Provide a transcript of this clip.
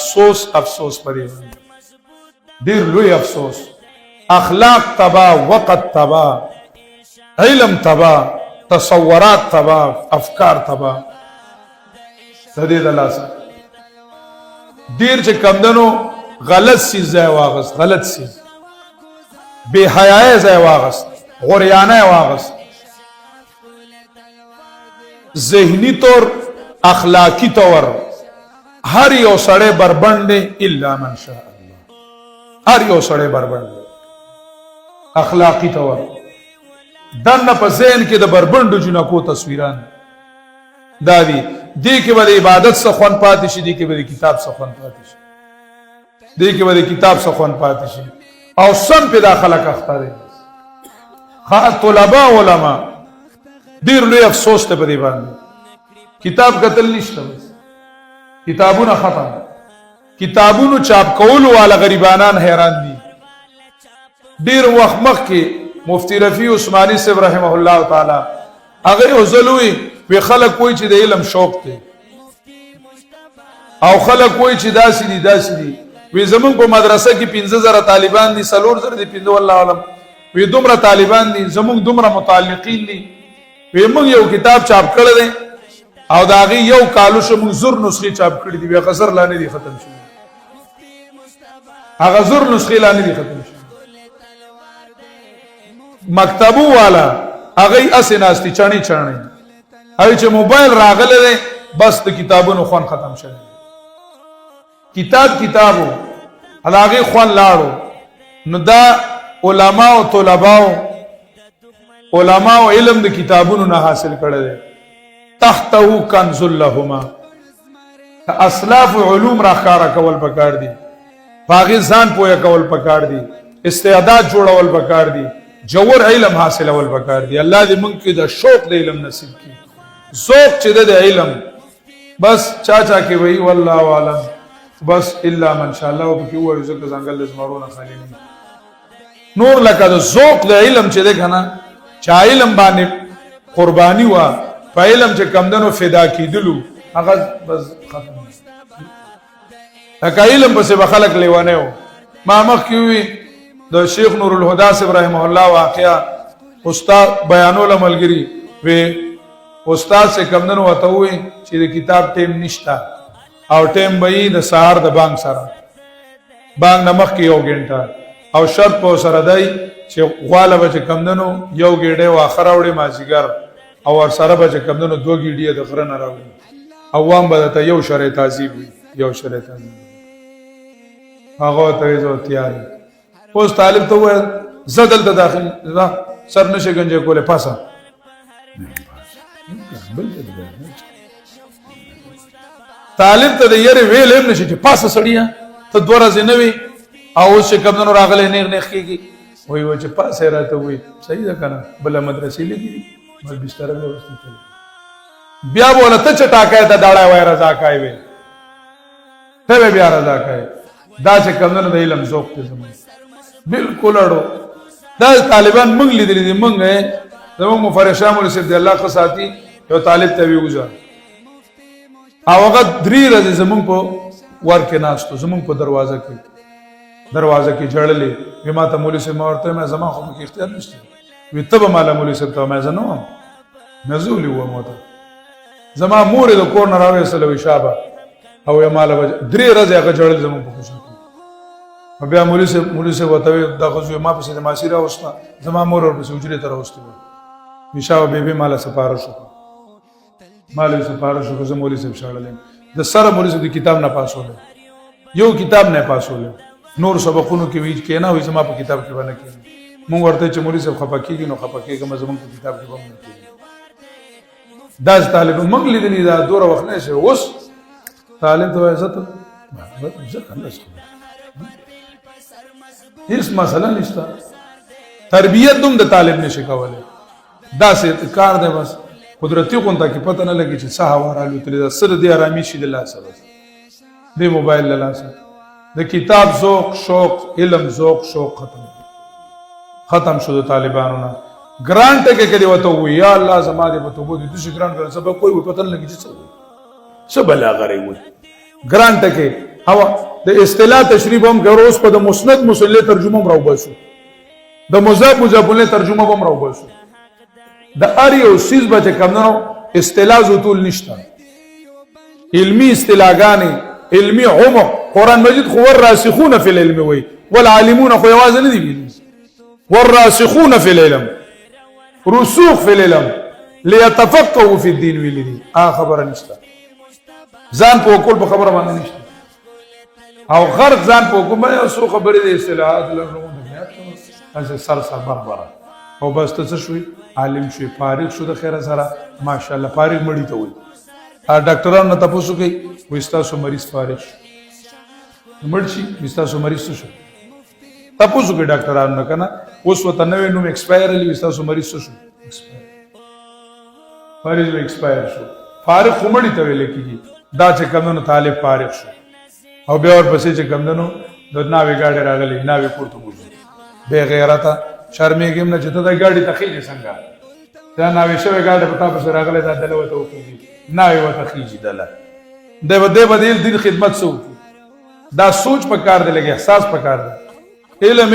افسوس افسوس پدې ډیر لوی افسوس. اخلاق تبا، وقت تبا، علم تبا، تصورات تبا، افکار تبا. سدې د لاسه ډیر چې کمدنو غلط سیز ځای واغست، غلط سیز بے حیاي ځای واغست، غریانه واغست، ذهنی طور اخلاقی طور هر یو سړی بربند دی الا من شاء الله. هر یو سړی بربند دی اخلاقی طور. دنه په ذهن کې د بربندو جنکو تصویران دا دي. دې کې به عبادت څخه خوند پاتې شي، دې کې به کتاب څخه خوند پاتې شي، دې کې به کتاب څخه خوند پاتې شي. او سم په داخله اخته دي. طلبه علما ډیر لوی افسوس ته په دې باندې کتاب قتل نشته، کتابونه ختم، کتابونو چاپ کولو والا غریبانان حیران دي. ډیر وخت مخکې مفتی رفیع عثماني صاحب رحمه الله تعالی هغه وزلوي وی خلک وای چې د علم شوق دی او خلک وای چې داسې دي داسې دي. وی زمون په مدرسه کې 15000 طالبان دي، 4000 دي، 15 والله علم. وی دومره طالبان دي، زمون دومره متعلقین دي. وی موږ یو کتاب چاپ کړی دی او دا غي یو کالو شمو زر نسخه چاپ کړی دی، بیا غزر لا نه دي ختم شوی. هغه زر نسخه لا نه دي ختم شوی. مکتبو والا هغه اسناستی چانی چانی هغه چې موبایل راغله دی بس د کتابونو خوان ختم شوی. کتابو هغه خوان لاړو. نو دا علما او طلباو علم د کتابونو نه حاصل کړی دی. تحته کنز لهما اسلاف علوم را ښکارا کول پکار دي، باغی ځان پوهه کول پکار دي، استعداد جوړول پکار دي، جوور علم حاصلول پکار دي. الله دې موږ کې د شوق د علم نصیب کړي، ذوق چې د علم بس چا کې وی والله اعلم بس الا من شاء الله وبکې وایو ځکه څنګه لزمرونه خالی نه نور لکه د ذوق د علم چې ده کنه چا علم باندې قرباني وا په علم چې کمدنو فدا کیدلو هغه بس ختم. اګه علم پسې به خلق لیوانه و. ما مخ کې وی د شیخ نور الهدى صاحب رحمه الله واقعا استاد بیانول ملګری وی استاد سے کمدنو وته وی چې د کتاب ټیم نشتا او ټیم به د سهار د بانګ سره بانګ نمخ کې یو غنټه او شرط په سره دی چې غواله به کمدنو یو ګډه واخر وړي مازیګر او ور سره به کمدنو دوه ګډه د غره نه راوړي عوام به ته یو شرع تعذيب وي، یو شرع تعذيب هغه ته زو تیار. اوس طالب ته وای زدل ته داخل سر نشه گنجه کوله پاسه طالب ته یې ویل هم نشي چې پاسه سړیا ته دوه ورځې نه وي او چې کمنو راغله نه کیږي وای و چې پاسه راته وای صحیح ده کنه بل مدرسې لګي بل بستر به وستل بیا بوله ته چټاکای ته داړای وای رضا کای وي ته بیا رضا کای دا چې کمنو د علم ذوق ته زمون بالکل اړو. دا طالبان موږ لیدل دي، موږ زموږ مفرشا مول سید الله قصاتی یو طالب ته ویوځه او هغه 3 ورځې زموږ په ور کې ناشته زموږ په دروازه کې جړلې. ما ته مولوی صاحب ورته ما زما خو کې اختیار نشته وي ته به مال مولوی صاحب ته ما زنو نزولي و موته زما مور د کور نه راوي سلوي شابه او یې مال 3 ورځې هغه جړل زموږ په خوشو بیا مولوی صاحب وته دا غوښه ما په سید ماسیره اوسه زما مور ور په سوجري تر اوسته مشاو به مال سپارښت مالوی سپارښت کو زموږ مولوی صاحب شاړل د سره مولوی صاحب کتاب نه پاسول یو کتاب نه پاسول نور سبقونو کې وی کینا وې زما په کتاب کې باندې کې مونږ ورته چې مولوی صاحب خپکیږي نو خپکیږي زموږ په کتاب کې باندې کې دا طالب مونږ لیدلی دا دوره وخت نه شي اوس طالب ته عزت هیڅ مسله نشته. تربیت دوم د طالب نشي کوله دا سه کار دی بس قدرتي کونته کې پته نه لګي چې صح وراله تل سره دی آرامي شي د الله سره د موبایل له لاسه د کتاب ذوق شوق علم ذوق شوق ختم شو د طالبانو نه. ګرانټ کې کړي وته وی یا الله زما دې په توبو دې چې ګرانټ کړ سبب کوئی پته نه لګي چې څه بلا غري وي ګرانټ کې او د اصطلاح تشریح هم کوي اوس په د مسند مسلې ترجمه هم راوباسو د مضاف مضاف له ترجمه هم راوباسو د ار یو سیز به کمنو اصطلاح زوتول نشته علمی اصطلاحګانې علمی عمق قران مجید خو الراسخون فی العلم وی والعالمون خو یوازې نه دي والراسخون فی العلم رسوخ فی العلم ليتفقهوا فی الدین ویل دي خبره نشته ځان په کول په خبره باندې نشته او غرق ځان په کوم یو څو خبرې د اصطلاحات لرونو نه سر بربره او بس ته شوي عالم شوي فارغ شو د خیره سره ماشاءالله فارغ مړی ته وي ډاکټرانو نه تاسو کوي وي تاسو مریض فارغ شو مړ شي وي تاسو مریض شو تاسو کوي ډاکټرانو نه کنه اوس وته نوې نوم ایکسپایر لوي تاسو مریض شو فارغ لوي ایکسپایر شو فارغ مړی ته ویل کیږي دا چې کمنو طالب فارغ شو او بیا ورپسې چې کمدنو د ناوې گاډي راغلی ناوې پورته بوځي بې غیرته شرمېږم نه چې ته د ګاډي ته خېږي څنګه دا ناوې شوې ګاډي په تا پسې راغلی دا دله ورته وکېږي ناوې ورته خېږي دله دی به د دین خدمت څه وکړي دا سوچ په کار دی لږ احساس په کار دی علم